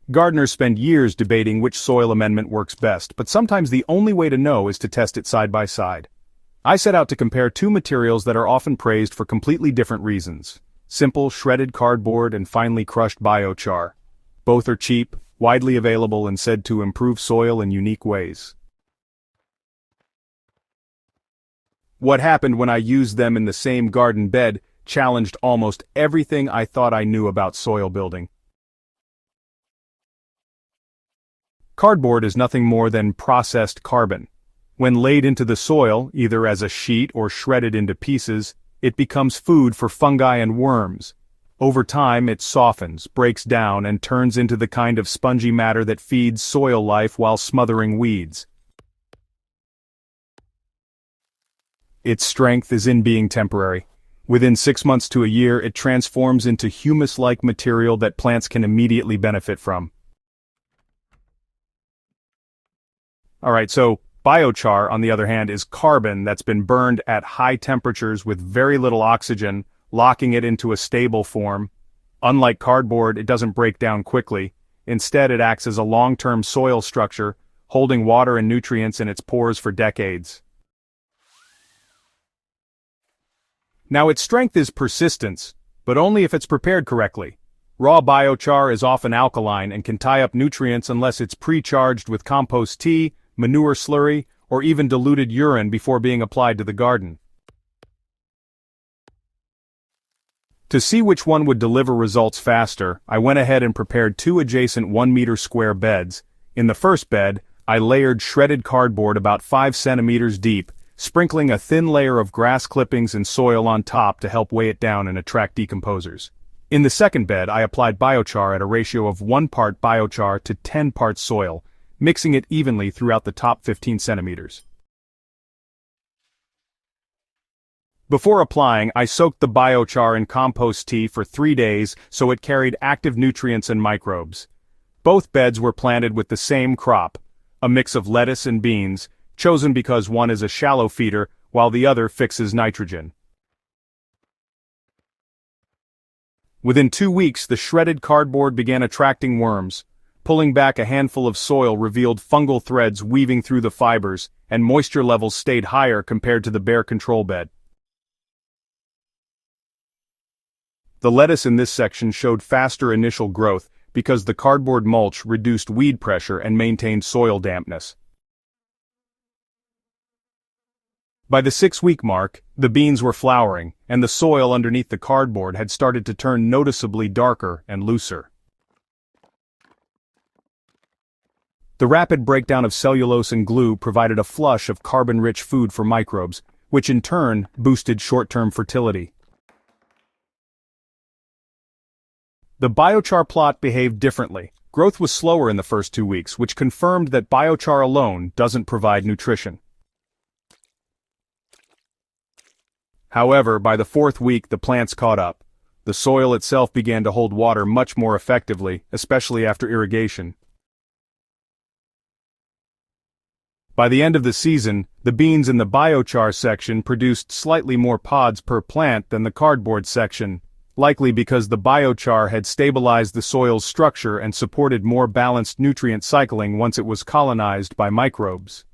Gardeners spend years debating which soil amendment works best, but sometimes the only way to know is to test it side by side. I set out to compare two materials that are often praised for completely different reasons: simple shredded cardboard and finely crushed biochar. Both are cheap, widely available, and said to improve soil in unique ways. What happened when I used them in the same garden bed challenged almost everything I thought I knew about soil building. Cardboard is nothing more than processed carbon. When laid into the soil, either as a sheet or shredded into pieces, it becomes food for fungi and worms. Over time it softens, breaks down, and turns into the kind of spongy matter that feeds soil life while smothering weeds. Its strength is in being temporary. Within 6 months to a year, it transforms into humus-like material that plants can immediately benefit from. Alright, so biochar, on the other hand, is carbon that's been burned at high temperatures with very little oxygen, locking it into a stable form. Unlike cardboard, it doesn't break down quickly. Instead, it acts as a long-term soil structure, holding water and nutrients in its pores for decades. Now, its strength is persistence, but only if it's prepared correctly. Raw biochar is often alkaline and can tie up nutrients unless it's pre-charged with compost tea, manure slurry, or even diluted urine before being applied to the garden. To see which one would deliver results faster, I went ahead and prepared two adjacent 1-meter square beds. In the first bed, I layered shredded cardboard about 5 centimeters deep, sprinkling a thin layer of grass clippings and soil on top to help weigh it down and attract decomposers. In the second bed, I applied biochar at a ratio of 1 part biochar to 10 parts soil, mixing it evenly throughout the top 15 centimeters. Before applying, I soaked the biochar in compost tea for 3 days so it carried active nutrients and microbes. Both beds were planted with the same crop, a mix of lettuce and beans, chosen because one is a shallow feeder while the other fixes nitrogen. Within 2 weeks, the shredded cardboard began attracting worms. Pulling back a handful of soil revealed fungal threads weaving through the fibers, and moisture levels stayed higher compared to the bare control bed. The lettuce in this section showed faster initial growth because the cardboard mulch reduced weed pressure and maintained soil dampness. By the 6-week mark, the beans were flowering, and the soil underneath the cardboard had started to turn noticeably darker and looser. The rapid breakdown of cellulose and glue provided a flush of carbon-rich food for microbes, which in turn boosted short-term fertility. The biochar plot behaved differently. Growth was slower in the first 2 weeks, which confirmed that biochar alone doesn't provide nutrition. However, by the 4th week the plants caught up. The soil itself began to hold water much more effectively, especially after irrigation. By the end of the season, the beans in the biochar section produced slightly more pods per plant than the cardboard section, likely because the biochar had stabilized the soil's structure and supported more balanced nutrient cycling once it was colonized by microbes.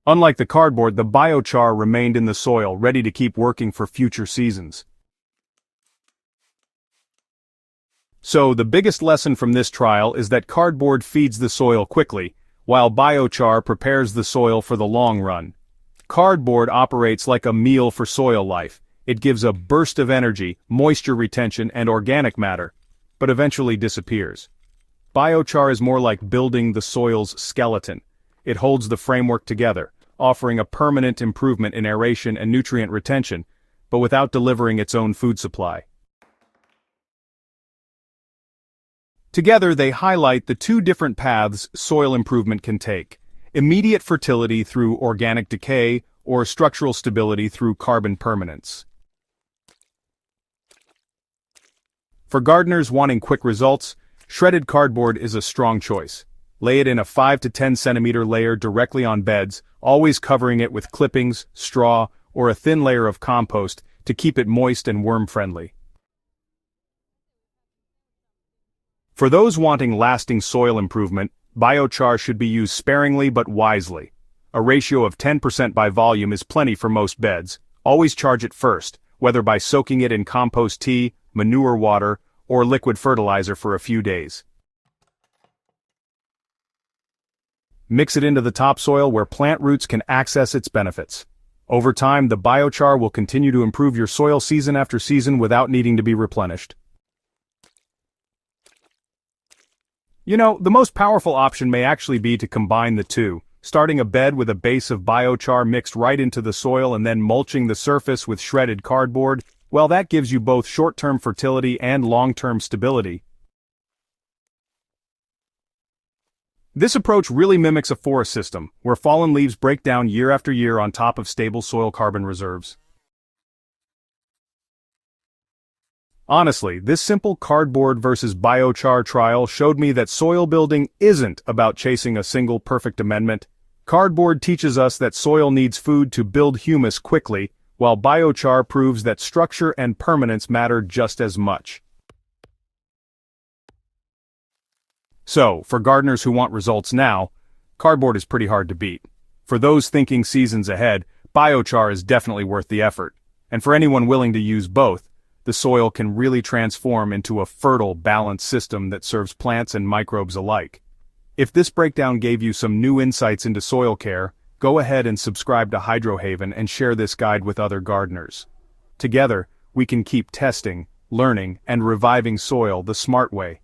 Unlike the cardboard, the biochar remained in the soil, ready to keep working for future seasons. So, the biggest lesson from this trial is that cardboard feeds the soil quickly, while biochar prepares the soil for the long run. Cardboard operates like a meal for soil life. It gives a burst of energy, moisture retention, and organic matter, but eventually disappears. Biochar is more like building the soil's skeleton. It holds the framework together, offering a permanent improvement in aeration and nutrient retention, but without delivering its own food supply. Together they highlight the two different paths soil improvement can take: immediate fertility through organic decay, or structural stability through carbon permanence. For gardeners wanting quick results, shredded cardboard is a strong choice. Lay it in a 5 to 10 centimeter layer directly on beds, always covering it with clippings, straw, or a thin layer of compost to keep it moist and worm-friendly. For those wanting lasting soil improvement, biochar should be used sparingly but wisely. A ratio of 10% by volume is plenty for most beds. Always charge it first, whether by soaking it in compost tea, manure water, or liquid fertilizer for a few days. Mix it into the topsoil where plant roots can access its benefits. Over time, the biochar will continue to improve your soil season after season without needing to be replenished. You know, the most powerful option may actually be to combine the two, starting a bed with a base of biochar mixed right into the soil and then mulching the surface with shredded cardboard. Well, that gives you both short-term fertility and long-term stability. This approach really mimics a forest system, where fallen leaves break down year after year on top of stable soil carbon reserves. Honestly, this simple cardboard versus biochar trial showed me that soil building isn't about chasing a single perfect amendment. Cardboard teaches us that soil needs food to build humus quickly, while biochar proves that structure and permanence matter just as much. So, for gardeners who want results now, cardboard is pretty hard to beat. For those thinking seasons ahead, biochar is definitely worth the effort. And for anyone willing to use both, the soil can really transform into a fertile, balanced system that serves plants and microbes alike. If this breakdown gave you some new insights into soil care, go ahead and subscribe to Hydrohaven and share this guide with other gardeners. Together, we can keep testing, learning, and reviving soil the smart way.